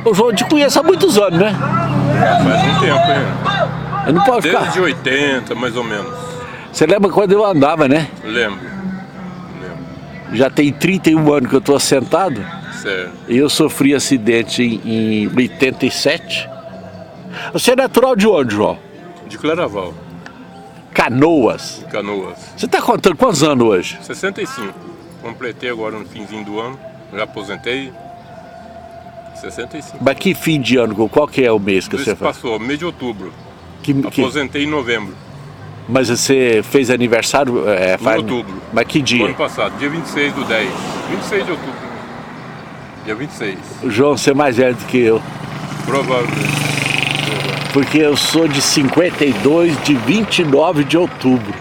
O João te conhece há muitos anos, né? Faz um tempo, hein? Eu não posso ficar. Desde 80, mais ou menos. Você lembra quando eu andava, né? Lembro. Já tem 31 anos que eu estou assentado. Certo. E eu sofri acidente em 87. Você é natural de onde, João? De Claraval, Canoas. Canoas. Você está contando quantos anos hoje? 65. Completei agora no finzinho do ano. Já aposentei. 65. Mas que fim de ano? Qual que é o mês que Isso você faz? passou, mês de outubro. Que... Aposentei em novembro. Mas você fez aniversário? Em outubro. Mas que Do dia? ano passado, dia 26 do 10. 26 de outubro. Dia 26. João, você é mais velho do que eu. Provavelmente. Porque eu sou de 52, de 29 de outubro.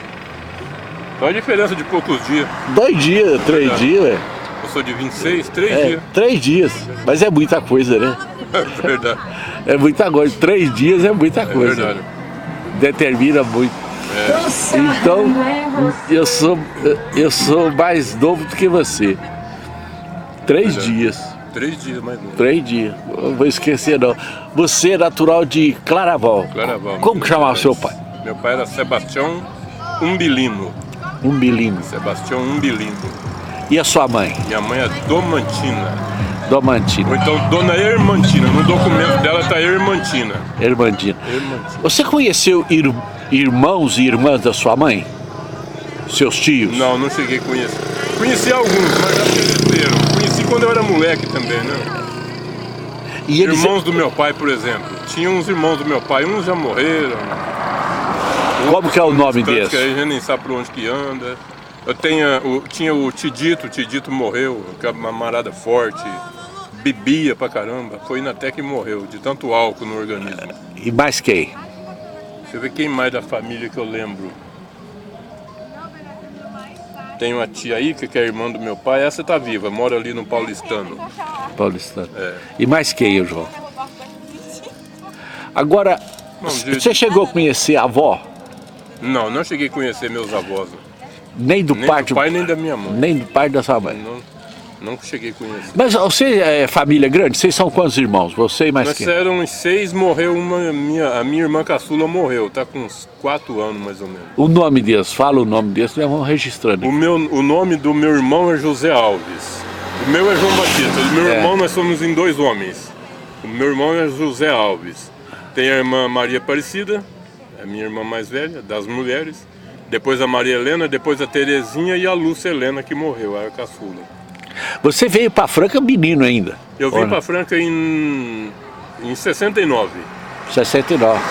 Só a diferença de poucos dias. 2 dias, 3 dias, ué. Eu sou de 26, 3 dias. 3 dias. Mas é muita coisa, né? É verdade. É muita coisa. 3 dias é muita coisa. É verdade. Determina muito. Então, eu sou mais novo do que você. 3 dias. 3 dias mais novo. 3 dias. Não vou esquecer, não. Você é natural de Claraval. Claraval. Como que chamava seu pai? Meu pai era Sebastião Umbilino. Umbilino. Sebastião Umbilino. E a sua mãe? Minha mãe é Domantina. Domantina. Ou então Dona Hermantina. No documento dela está Hermantina. Irmandina. Hermantina. Você conheceu irmãos e irmãs da sua mãe? Seus tios? Não, não cheguei a conhecer. Conheci alguns, mas já faleceram. Conheci quando eu era moleque também, né? E eles... Irmãos do meu pai, por exemplo. Tinha uns irmãos do meu pai, uns já morreram. Como que é o nome Tantos que desse? a gente nem sabe por onde que anda. Tinha o Tidito morreu, que é uma camarada forte, bebia pra caramba, foi indo até que morreu, de tanto álcool no organismo. E mais quem? Deixa eu ver quem mais da família que eu lembro. Tem uma tia aí, que é irmã do meu pai, essa tá viva, mora ali no Paulistano. Paulistano. É. E mais quem, João? Agora, você chegou a conhecer a avó? Não, não cheguei a conhecer meus avós. Nem do Nem pai do pai, nem da minha mãe. Nem do pai da sua mãe. Não cheguei a conhecer. Mas você é família grande? Vocês são quantos irmãos? Você e mais Nós quem? eram uns 6, morreu a minha irmã caçula morreu, tá com uns 4 anos mais ou menos. O nome deles, fala o nome deles, nós vamos registrando. O nome do meu irmão é José Alves. O meu é João Batista. O meu irmão, nós somos em 2 homens. O meu irmão é José Alves. Tem a irmã Maria Aparecida, a minha irmã mais velha, das mulheres. Depois a Maria Helena, depois a Terezinha e a Lúcia Helena, que morreu, a caçula. Você veio para Franca menino ainda? Eu vim para Franca em 69. 69.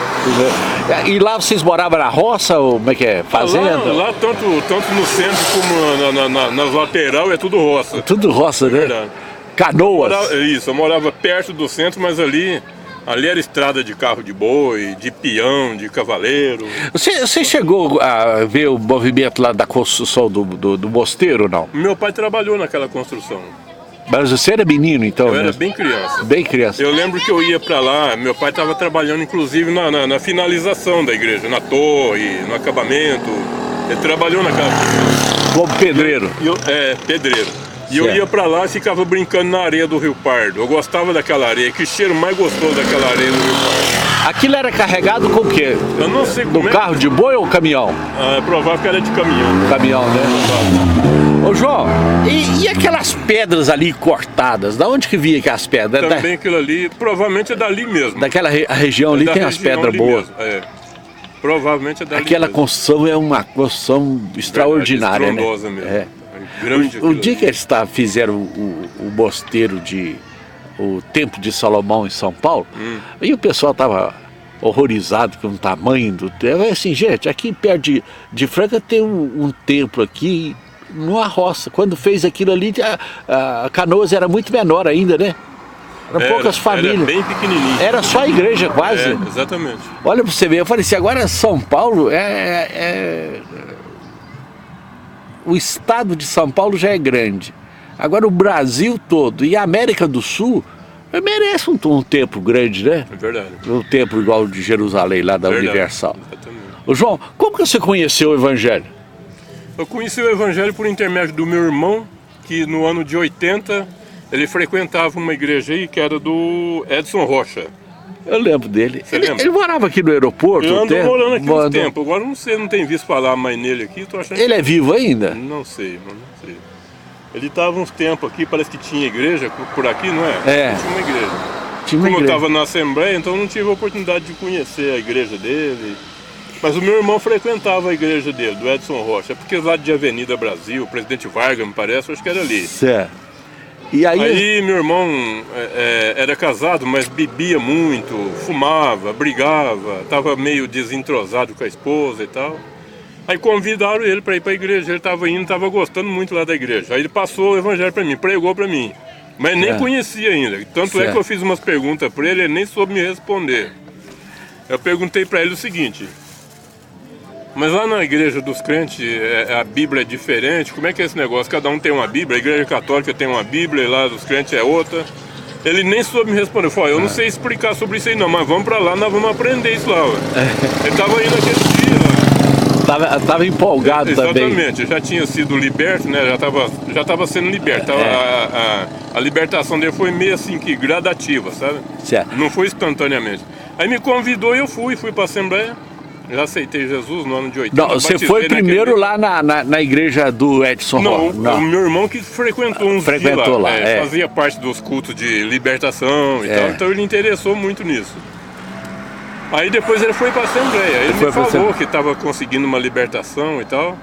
E lá vocês moravam na roça, ou como é que é? Fazenda? Lá tanto no centro como nas laterais é tudo roça. Tudo roça, né? Verdade. Canoas? Eu morava perto do centro, mas ali era estrada de carro de boi, de peão, de cavaleiro. Você chegou a ver o movimento lá da construção do mosteiro, não? Meu pai trabalhou naquela construção. Mas você era menino, então? Eu era bem criança. Bem criança. Eu lembro que eu ia pra lá, meu pai estava trabalhando inclusive na finalização da igreja, na torre, no acabamento. Ele trabalhou naquela construção. Como pedreiro? Pedreiro. E eu ia pra lá e ficava brincando na areia do Rio Pardo. Eu gostava daquela areia, que cheiro mais gostoso daquela areia do Rio Pardo. Aquilo era carregado com o quê? Eu não sei como no carro de boi ou caminhão? É provável que era de caminhão. Caminhão, né? Ô João, e aquelas pedras ali cortadas? Da onde que vinha aquelas pedras? Também aquilo ali, provavelmente é dali mesmo. Daquela região ali tem as pedras boas. Provavelmente é dali Aquela mesmo. construção é uma construção extraordinária, né? Mesmo. Grande o dia que eles fizeram o mosteiro o Templo de Salomão em São Paulo, e o pessoal estava horrorizado com o tamanho do templo. Eu assim, gente, aqui perto de Franca tem um templo aqui numa roça. Quando fez aquilo ali, a Canoas era muito menor ainda, né? Eram poucas famílias. Era bem pequenininho. Era só a igreja quase. Exatamente. Olha pra você ver, eu falei assim, agora São Paulo o estado de São Paulo já é grande. Agora o Brasil todo e a América do Sul merece um templo grande, né? É verdade. Um templo igual o de Jerusalém, lá da Universal. Exatamente. Ô João, como que você conheceu o Evangelho? Eu conheci o Evangelho por intermédio do meu irmão, que no ano de 80 ele frequentava uma igreja aí que era do Edson Rocha. Eu lembro dele. Lembra? Ele morava aqui no aeroporto? Eu ando morando aqui há uns tempos. Agora não sei, não tem visto falar mais nele aqui. Tô achando Ele é vivo ainda? Não sei, mano, não sei. Ele estava uns tempos aqui, parece que tinha igreja por aqui, não é? É. Tinha uma igreja. Tinha uma Como eu igreja. estava na Assembleia, então não tive a oportunidade de conhecer a igreja dele. Mas o meu irmão frequentava a igreja dele, do Edson Rocha. É porque lá de Avenida Brasil, o Presidente Vargas, me parece, acho que era ali. Certo. E aí Meu irmão era casado, mas bebia muito, fumava, brigava, estava meio desentrosado com a esposa e tal. Aí convidaram ele para ir para a igreja, ele estava indo, estava gostando muito lá da igreja. Aí ele passou o evangelho para mim, pregou para mim, mas nem conhecia ainda. Tanto é que eu fiz umas perguntas para ele, ele nem soube me responder. Eu perguntei para ele o seguinte: mas lá na igreja dos crentes a Bíblia é diferente, como é que é esse negócio? Cada um tem uma Bíblia, a igreja católica tem uma Bíblia e lá dos crentes é outra. Ele nem soube me responder. Eu falei, eu não sei explicar sobre isso aí não, mas vamos para lá, nós vamos aprender isso lá. Ele estava indo aquele dia. Tava empolgado também. Exatamente, já tinha sido liberto, né? Já estava sendo liberto. A libertação dele foi meio assim que gradativa, sabe? Certo. Não foi instantaneamente. Aí me convidou e eu fui para a Assembleia. Já aceitei Jesus no ano de 80. Não, você foi primeiro lá na igreja do Edson Rocha? Não, o meu irmão que frequentou uns dias lá. Fazia parte dos cultos de libertação e tal, então ele interessou muito nisso. Aí depois ele foi para a Assembleia, ele me falou que estava conseguindo uma libertação e tal.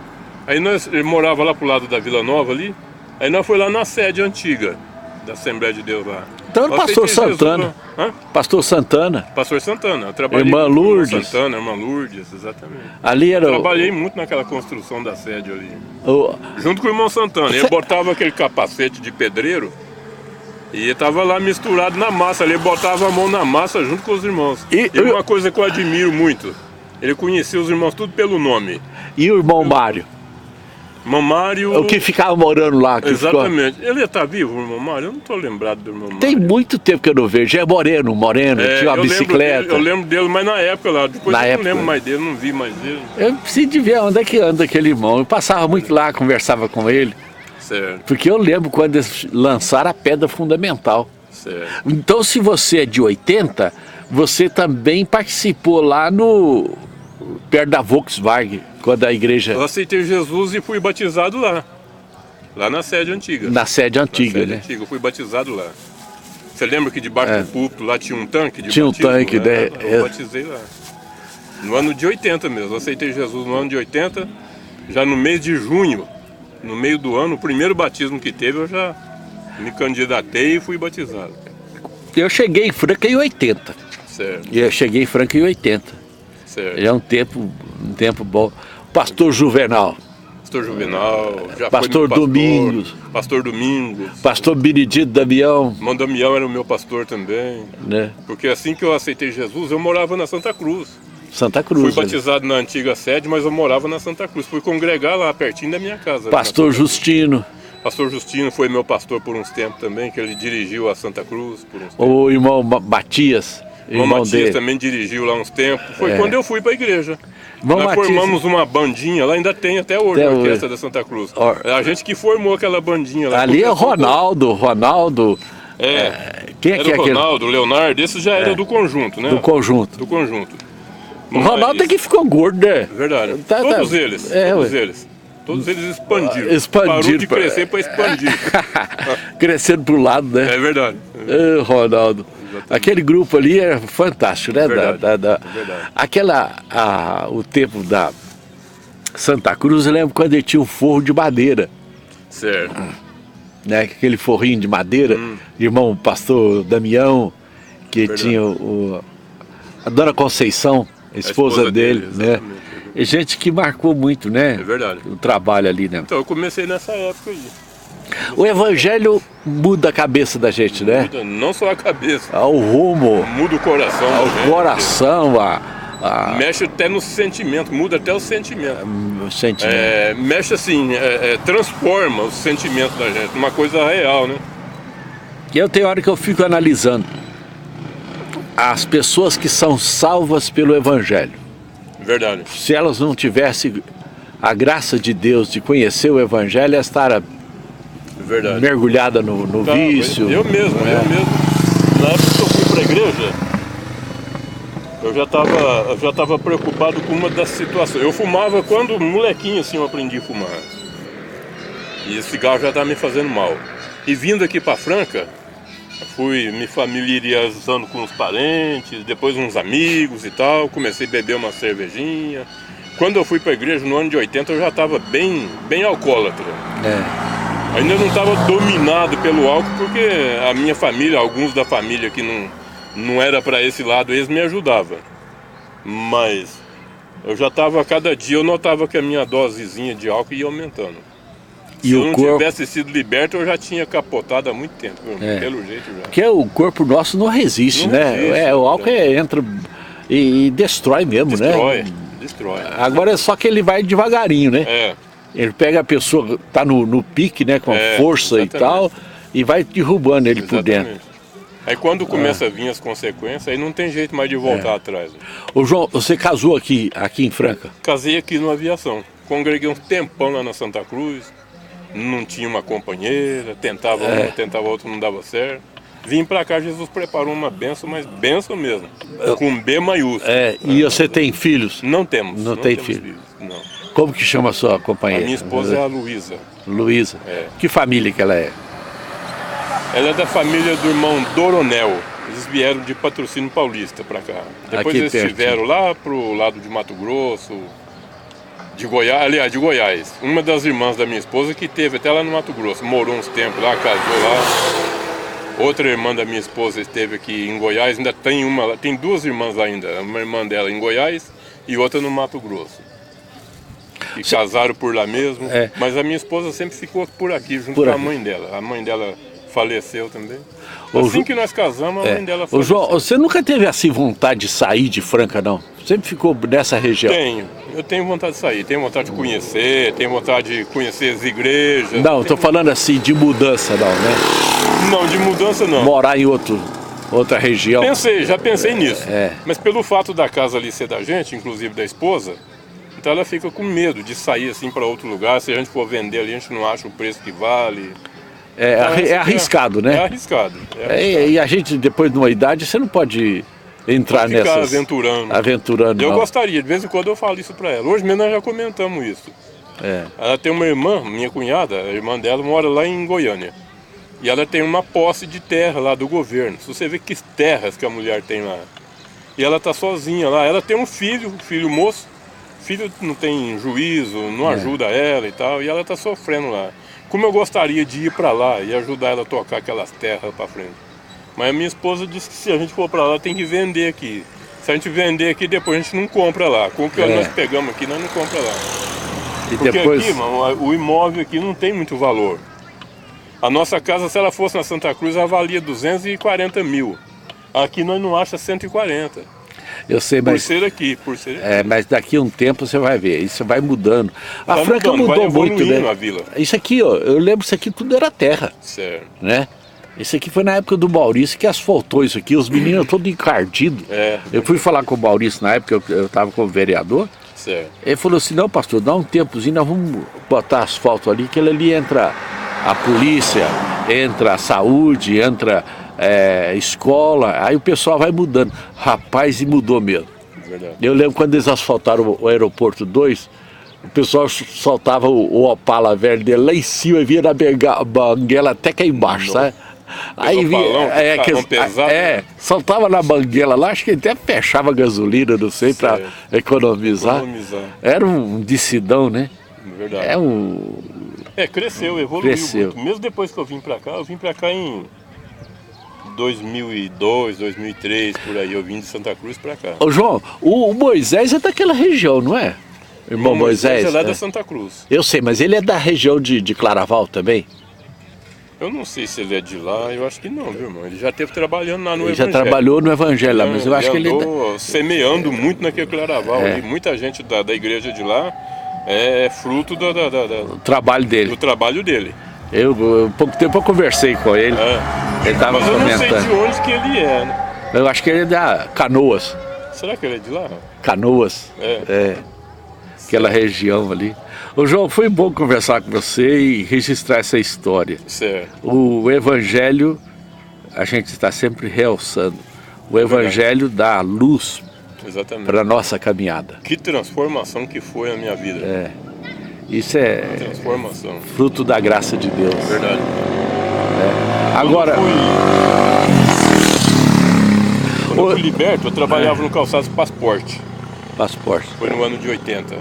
Aí ele morava lá pro lado da Vila Nova ali, aí nós foi lá na sede antiga da Assembleia de Deus lá. Então era Pastor Santana. Pastor Santana. Pastor Santana. Eu trabalhei Irmã Lourdes. Com Santana, Irmã Lourdes, exatamente. Ali era Trabalhei muito naquela construção da sede ali. Junto com o irmão Santana. Ele botava aquele capacete de pedreiro e estava lá misturado na massa. Ele botava a mão na massa junto com os irmãos. E uma coisa que eu admiro muito, ele conhecia os irmãos tudo pelo nome. E o irmão Mário? Irmão Mário... O que ficava morando lá. Exatamente. Ele está vivo, o irmão Mário? Eu não estou lembrado do irmão Mário. Tem muito tempo que eu não vejo. É moreno, tinha uma bicicleta. Eu lembro dele, mas na época lá. Depois eu não lembro mais dele, não vi mais dele. Eu preciso de ver onde é que anda aquele irmão. Eu passava muito lá, conversava com ele. Certo. Porque eu lembro quando eles lançaram a Pedra Fundamental. Certo. Então, se você é de 80, você também participou lá perto da Volkswagen, quando a igreja... Eu aceitei Jesus e fui batizado lá. Lá na sede antiga. Na sede antiga, né? Eu fui batizado lá. Você lembra que debaixo do púlpito lá tinha um tanque de tinha batismo? Um tanque, né? Eu batizei lá. No ano de 80 mesmo. Eu aceitei Jesus no ano de 80. Já no mês de junho, no meio do ano, o primeiro batismo que teve, eu já me candidatei e fui batizado. Eu cheguei em Franca em 80. Certo. Eu cheguei em Franca em 80. Certo. É um tempo bom. Pastor Juvenal. Pastor Juvenal, já Pastor foi Domingos. Pastor Domingos. Pastor Benedito Damião. Irmão Damião era o meu pastor também. Né? Porque assim que eu aceitei Jesus, eu morava na Santa Cruz. Santa Cruz. Fui batizado na antiga sede, mas eu morava na Santa Cruz. Fui congregar lá, pertinho da minha casa. Pastor Justino. Pastor Justino foi meu pastor por uns tempos também, que ele dirigiu a Santa Cruz por uns tempos. O irmão Matias. Irmão Matias dele também dirigiu lá uns tempos. Foi quando eu fui para a igreja. Nós formamos uma bandinha lá, ainda tem até hoje a orquestra da Santa Cruz. A gente que formou aquela bandinha lá. Ali é Ronaldo. Quem é que é aquele? Ronaldo, Leonardo, esse já era do conjunto, né? Do conjunto. O Ronaldo é que ficou gordo, né? Verdade. Todos eles. Todos eles expandiram. Parou de crescer para expandir. Crescendo pro lado, né? É verdade. Ronaldo. Exatamente. Aquele grupo ali é fantástico, né? Verdade. O tempo da Santa Cruz, eu lembro quando ele tinha um forro de madeira. Certo. Né? Aquele forrinho de madeira, irmão pastor Damião, que tinha a dona Conceição, a esposa dele, né? E gente que marcou muito, né? É verdade. O trabalho ali, né? Então eu comecei nessa época aí. O evangelho muda a cabeça da gente, né? Muda não só a cabeça. O rumo. Muda o coração. O coração, mexe até no sentimento, muda até o sentimento. O sentimento. Mexe assim, transforma o sentimento da gente, uma coisa real, né? E eu tenho hora que eu fico analisando as pessoas que são salvas pelo evangelho. Verdade. Se elas não tivessem a graça de Deus de conhecer o evangelho, elas estavam Verdade. mergulhada no Tá, vício. eu mesmo. Na época que eu fui para a igreja, eu já tava preocupado com uma das situações. Eu fumava quando molequinho assim, eu aprendi a fumar. E esse cigarro já estava me fazendo mal. E vindo aqui para Franca, fui me familiarizando com os parentes, depois uns amigos e tal, comecei a beber uma cervejinha. Quando eu fui para a igreja no ano de 80, eu já estava bem alcoólatra. Ainda não estava dominado pelo álcool, porque a minha família, alguns da família que não era para esse lado, eles me ajudavam. Mas eu já estava, cada dia eu notava que a minha dosezinha de álcool ia aumentando. Se eu não tivesse sido liberto, eu já tinha capotado há muito tempo, pelo jeito já. Porque o corpo nosso não resiste, né? O álcool entra e destrói mesmo, né? Destrói. Agora é só que ele vai devagarinho, né? Ele pega a pessoa, tá no pique, né? Com força e tal, e vai derrubando ele por dentro. Aí quando começa a vir as consequências, aí não tem jeito mais de voltar atrás. Ô João, você casou aqui em Franca? Casei aqui no Aviação. Congreguei um tempão lá na Santa Cruz. Não tinha uma companheira, tentava uma, tentava outra, não dava certo. Vim pra cá, Jesus preparou uma benção, mas benção mesmo, com B maiúsculo. E você tem filhos? Não temos. Não tem filhos? Não. Como que chama a sua companheira? A minha esposa é a Luísa. Luísa? Que família que ela é? Ela é da família do irmão Doronel. Eles vieram de Patrocínio Paulista pra cá. Depois eles estiveram lá pro lado de Mato Grosso, de Goiás, aliás, de Goiás. Uma das irmãs da minha esposa que teve até lá no Mato Grosso, morou uns tempos lá, casou lá. Outra irmã da minha esposa esteve aqui em Goiás, ainda tem duas irmãs lá ainda, uma irmã dela em Goiás e outra no Mato Grosso. E casaram por lá mesmo, mas a minha esposa sempre ficou por aqui, junto com a mãe dela. A mãe dela faleceu também. Assim que nós casamos, a mãe dela faleceu. João, você nunca teve assim vontade de sair de Franca, não? Sempre ficou nessa região? Eu tenho vontade de sair, tenho vontade de conhecer, tenho vontade de conhecer as igrejas. Não, estou falando assim de mudança não, né? Não, de mudança não. Morar em outra região? Já pensei nisso. Mas pelo fato da casa ali ser da gente, inclusive da esposa, então ela fica com medo de sair assim para outro lugar. Se a gente for vender ali, a gente não acha o preço que vale. É arriscado, né? É arriscado. E a gente, depois de uma idade, você não pode entrar nessa. Aventurando. Eu gostaria, de vez em quando eu falo isso para ela. Hoje mesmo nós já comentamos isso. Ela tem uma irmã, minha cunhada, a irmã dela mora lá em Goiânia. E ela tem uma posse de terra lá do governo. Se você vê que terras que a mulher tem lá. E ela tá sozinha lá. Ela tem um filho moço. O filho não tem juízo, não ajuda ela e tal. E ela tá sofrendo lá. Como eu gostaria de ir para lá e ajudar ela a tocar aquelas terras para frente. Mas a minha esposa disse que se a gente for para lá tem que vender aqui. Se a gente vender aqui, depois a gente não compra lá. Com o que nós pegamos aqui, nós não compra lá. Porque depois... aqui, mano, o imóvel aqui não tem muito valor. A nossa casa, se ela fosse na Santa Cruz, ela valia 240 mil. Aqui nós não achamos 140. Eu sei, mas... Por ser aqui. Mas daqui a um tempo você vai ver, isso vai mudando. A Franca mudou muito, né? A vila. Isso aqui, ó, eu lembro, isso aqui tudo era terra. Certo. Né? Isso aqui foi na época do Maurício que asfaltou isso aqui, os meninos todos encardidos. Eu fui falar com o Maurício na época, eu estava como vereador. Certo. Ele falou assim, não pastor, dá um tempozinho, nós vamos botar asfalto ali, que ali entra a polícia, entra a saúde, entra escola, aí o pessoal vai mudando. Rapaz, e mudou mesmo. Verdade. Eu lembro quando eles asfaltaram o aeroporto 2, o pessoal soltava o Opala velho dele lá em cima e via na banguela até cá embaixo, sabe? Aí soltava na banguela lá, acho que até fechava a gasolina, não sei, para economizar. Era um decidão, né? Verdade. Cresceu, evoluiu muito. Mesmo depois que eu vim para cá em 2002, 2003, por aí, eu vim de Santa Cruz para cá. Ô João, o Moisés é daquela região, não é? Irmão Moisés? É lá da Santa Cruz. Eu sei, mas ele é da região de Claraval também? Eu não sei se ele é de lá, eu acho que não, viu, irmão? Ele já esteve trabalhando lá no Evangelho. Ele já trabalhou no Evangelho lá, mas eu acho que ele... semeando muito naquele Claraval. E muita gente da igreja de lá é fruto do trabalho dele. Do trabalho dele. Pouco tempo eu conversei com ele. Ele estava comentando. Mas eu não sei de onde que ele é, né? Eu acho que ele é da Canoas. Será que ele é de lá? Canoas. aquela região ali. Ô João, foi bom conversar com você e registrar essa história. Certo. O Evangelho, a gente está sempre realçando, o Evangelho dá luz para a nossa caminhada. Que transformação que foi a minha vida. Isso é transformação. Fruto da graça de Deus. Verdade. Agora, quando eu fui liberto, eu trabalhava no Calçados Passaporte. Foi no ano de 80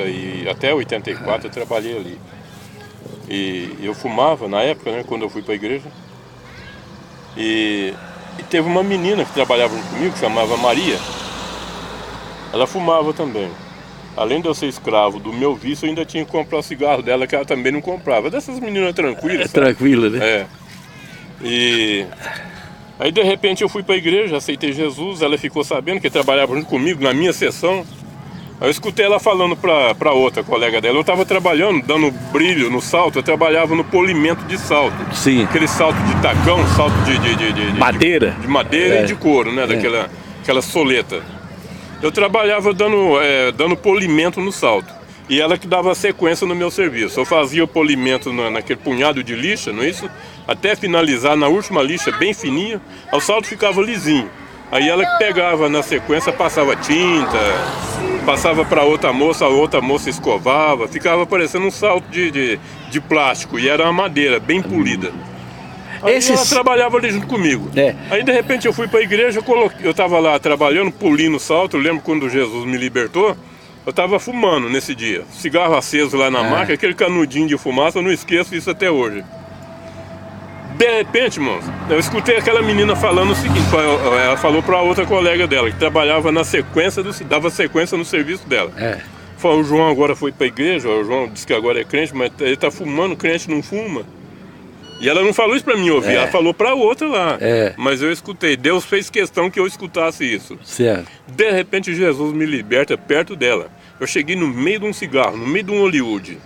e até 84 eu trabalhei ali. E eu fumava na época, né, quando eu fui para a igreja. E teve uma menina que trabalhava comigo, que chamava Maria. Ela fumava também. Além de eu ser escravo do meu vício, eu ainda tinha que comprar o cigarro dela, que ela também não comprava. Dessas meninas tranquilas. Tranquila, né? E aí de repente eu fui para a igreja, aceitei Jesus, ela ficou sabendo que trabalhava junto comigo na minha sessão. Aí eu escutei ela falando para outra colega dela. Eu estava trabalhando, dando brilho no salto, eu trabalhava no polimento de salto. Sim. Aquele salto de tacão, salto de madeira. De madeira e de couro, né? Daquela soleta. Eu trabalhava dando polimento no salto. E ela que dava sequência no meu serviço. Eu fazia o polimento naquele punhado de lixa, não é isso? Até finalizar na última lixa bem fininha, o salto ficava lisinho. Aí ela que pegava na sequência, passava tinta, passava para outra moça, a outra moça escovava, ficava parecendo um salto de plástico, e era uma madeira bem polida. Aí ela trabalhava ali junto comigo. Aí de repente eu fui para a igreja, eu estava lá trabalhando, polindo o salto. Eu lembro quando Jesus me libertou, eu estava fumando nesse dia, cigarro aceso lá na máquina, aquele canudinho de fumaça, eu não esqueço isso até hoje. De repente, irmãos, eu escutei aquela menina falando o seguinte, ela falou para outra colega dela, que trabalhava na sequência, dava sequência no serviço dela. Falou, o João agora foi para a igreja, o João disse que agora é crente, mas ele está fumando, crente não fuma. E ela não falou isso para mim ouvir, ela falou para outra lá. Mas eu escutei, Deus fez questão que eu escutasse isso. Certo. De repente Jesus me liberta perto dela. Eu cheguei no meio de um cigarro, no meio de um Hollywood.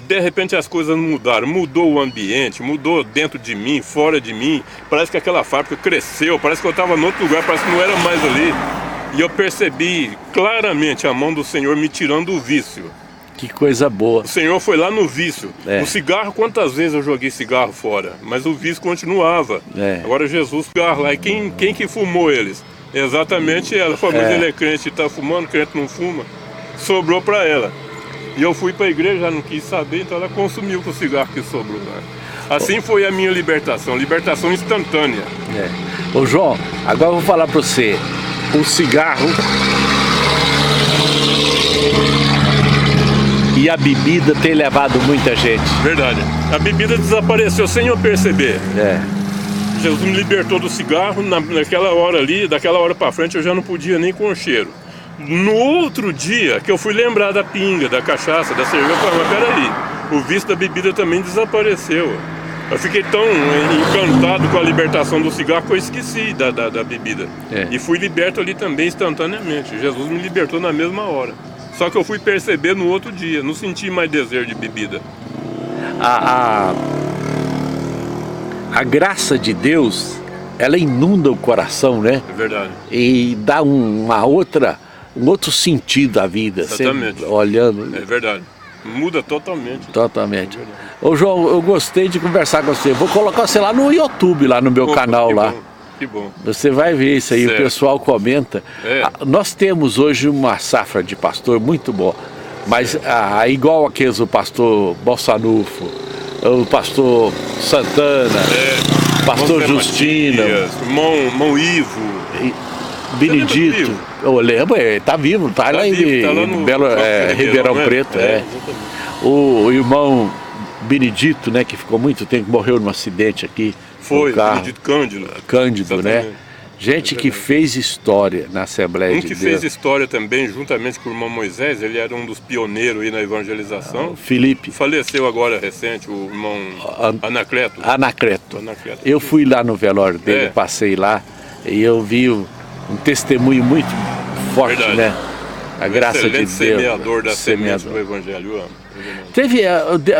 De repente as coisas mudaram, mudou o ambiente, mudou dentro de mim, fora de mim. Parece que aquela fábrica cresceu, parece que eu estava em outro lugar, parece que não era mais ali. E eu percebi claramente a mão do Senhor me tirando do vício. Que coisa boa. O Senhor foi lá no vício. No cigarro, quantas vezes eu joguei cigarro fora? Mas o vício continuava. Agora Jesus cigarro lá. E quem que fumou eles? Exatamente ela. Falou, mas ele é crente e está fumando, crente não fuma. Sobrou para ela. E eu fui para a igreja, já não quis saber, então ela consumiu com o cigarro que sobrou. Assim foi a minha libertação instantânea. Ô João, agora eu vou falar para você. O cigarro e a bebida tem levado muita gente. Verdade. A bebida desapareceu sem eu perceber. Jesus me libertou do cigarro, naquela hora ali, daquela hora para frente eu já não podia nem com o cheiro. No outro dia, que eu fui lembrar da pinga, da cachaça, da cerveja, eu falei, mas peraí, o vício da bebida também desapareceu. Eu fiquei tão encantado com a libertação do cigarro que eu esqueci da bebida. E fui liberto ali também instantaneamente. Jesus me libertou na mesma hora. Só que eu fui perceber no outro dia, não senti mais desejo de bebida. A graça de Deus, ela inunda o coração, né? É verdade. E dá um outro sentido à vida. Exatamente. Olhando. É verdade. Muda totalmente. Totalmente. Ô João, eu gostei de conversar com você. Vou colocar você lá no YouTube, lá no meu canal lá. Que bom. Você vai ver isso aí, certo. O pessoal comenta. Nós temos hoje uma safra de pastor muito boa. Mas igual aqueles, o pastor Bolsanufo, o pastor Santana, pastor Justino, Mão Ivo, Benedito. Eu lembro, tá vivo, tá lá em Ribeirão Preto. O irmão Benedito, né, que ficou muito tempo, morreu num acidente aqui. Foi, Benedito Cândido, né? Gente que fez história na Assembleia de Deus. Fez história também, juntamente com o irmão Moisés, ele era um dos pioneiros aí na evangelização. Felipe. Faleceu agora recente, o irmão Anacleto. Eu fui lá no velório dele, passei lá, e eu vi um testemunho muito forte, né? A graça de Deus. Semeador da semente do Evangelho.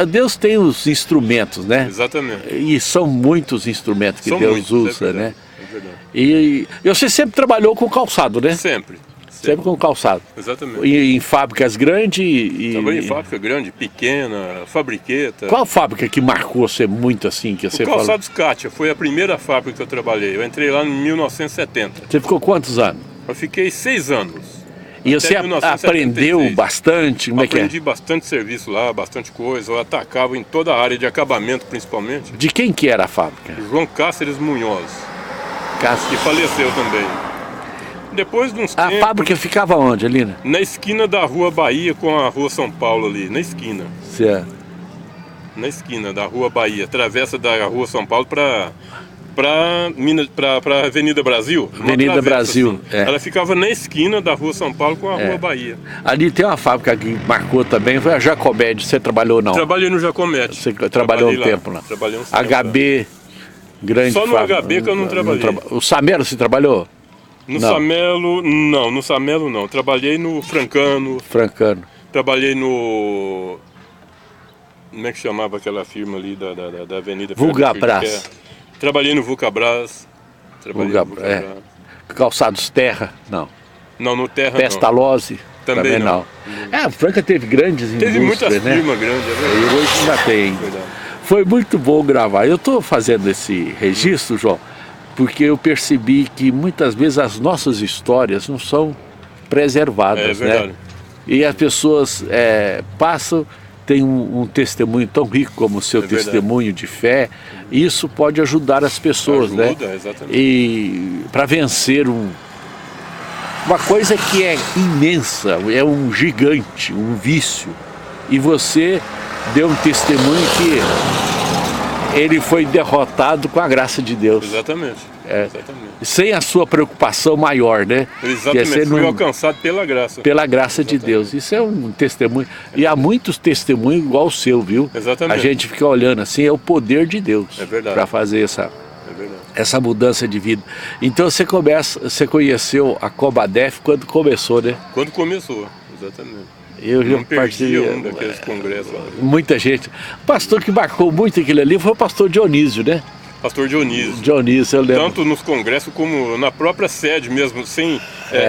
Deus tem os instrumentos, né? Exatamente. E são muitos instrumentos que Deus usa, né? É verdade. E você sempre trabalhou com calçado, né? Sempre. Sempre com calçado. Exatamente. E em fábricas grandes Trabalhei em fábrica grande, pequena, fabriqueta. Qual fábrica que marcou você muito assim? Que você O Calçados Kátia foi a primeira fábrica que eu trabalhei. Eu entrei lá em 1970. Você ficou quantos anos? Eu fiquei 6 anos. E Até você 1976. aprendeu bastante? Como é que é? Aprendi bastante serviço lá, bastante coisa. Eu atacava em toda a área de acabamento, principalmente. De quem que era a fábrica? João Cáceres Munhoz, Cássio. que faleceu também. Depois de uns A tempos, fábrica ficava onde, ali, né? na esquina da Rua Bahia com a Rua São Paulo ali, na esquina. Certo. Na esquina da Rua Bahia, travessa da Rua São Paulo para Avenida Brasil. Uma Avenida travessa, Brasil, assim. é. Ela ficava na esquina da Rua São Paulo com a Rua Bahia. Ali tem uma fábrica que marcou também, foi a Jacobed. Você trabalhou não? Trabalhei no Jacomete. Você trabalhou um tempo lá. Trabalhei uns tempos lá. HB, grande Só no fábrica. HB que eu não trabalhei. O Samelo você trabalhou? No Não. Samelo, não. No Samelo, não. Trabalhei no Francano. Francano. Trabalhei no... Como é que chamava aquela firma ali da Avenida? Vulcabras. Trabalhei no Vulcabras. É. Calçados Terra, não. Não, no Terra Pestalozzi, Também não. não. A Franca teve grandes Teve indústrias, muitas né? firmas grandes, é verdade. E hoje ainda tem. Verdade. Foi muito bom gravar. Eu estou fazendo esse registro, João, porque eu percebi que muitas vezes as nossas histórias não são preservadas, É verdade. né? E as pessoas passam, tem um testemunho tão rico como o seu verdade. testemunho de fé. Isso pode ajudar as pessoas, Ajuda, né? exatamente. E para vencer uma coisa que é imensa, é um gigante, um vício. E você deu um testemunho que ele foi derrotado com a graça de Deus. Exatamente. Exatamente. Sem a sua preocupação maior, né? Exatamente. Que é Fui alcançado pela graça. pela graça de Deus. Isso é um testemunho. E há muitos testemunhos igual o seu, viu? Exatamente. A gente fica olhando assim, é o poder de Deus para fazer essa mudança de vida. Então você conheceu a Cobadef quando começou, né? Quando começou, exatamente. Eu já Não perdi participei. um daqueles congressos lá. Muita gente. O pastor que marcou muito aquilo ali foi o pastor Dionísio, né? Pastor Dionísio. Dionísio, eu lembro. Tanto nos congressos como na própria sede mesmo, sem,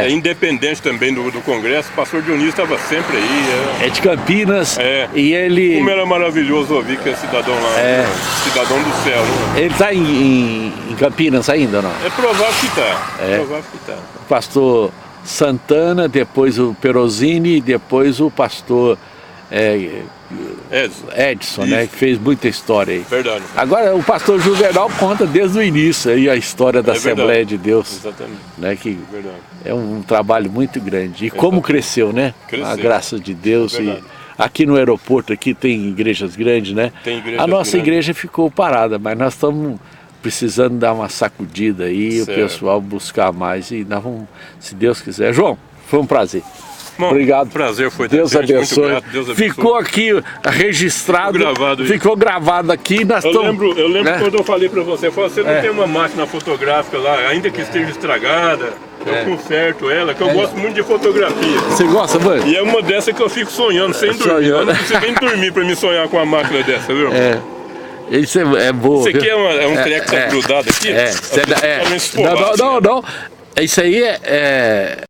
independente também do congresso, o pastor Dionísio estava sempre aí. É de Campinas. É. E ele. Como era maravilhoso ouvir que é cidadão lá, cidadão do céu. Né? Ele está em Campinas ainda ou não? É provável que está. Provável que tá. O pastor Santana, depois o Perosini, depois o pastor Edson, né? Que fez muita história aí. Verdade. Agora o pastor Juvenal conta desde o início aí a história da Assembleia de Deus. Exatamente. Né? Que Verdade. é um trabalho muito grande. E como cresceu, né? Cresceu. A graça de Deus. Verdade. E aqui no aeroporto aqui tem igrejas grandes, né? Tem igrejas a nossa grandes. igreja ficou parada, mas nós estamos precisando dar uma sacudida aí, Certo. o pessoal buscar mais e nós vamos, se Deus quiser. João, foi um prazer. Bom, Obrigado. Prazer foi Deus ter gente, muito abençoe. grato, Deus abençoe. Ficou aqui registrado. Ficou gravado aí. Aqui. Nós Eu lembro né? quando eu falei pra você, você não tem uma máquina fotográfica lá, ainda que esteja estragada, eu conserto ela, que eu gosto muito de fotografia. Você gosta, mano? E é uma dessa que eu fico sonhando, sem dormir. Sonhando. Eu não preciso nem dormir pra me sonhar com uma máquina dessa, viu? Isso é boa. Isso aqui viu? é um treco que tá grudado aqui? Não. Isso aí é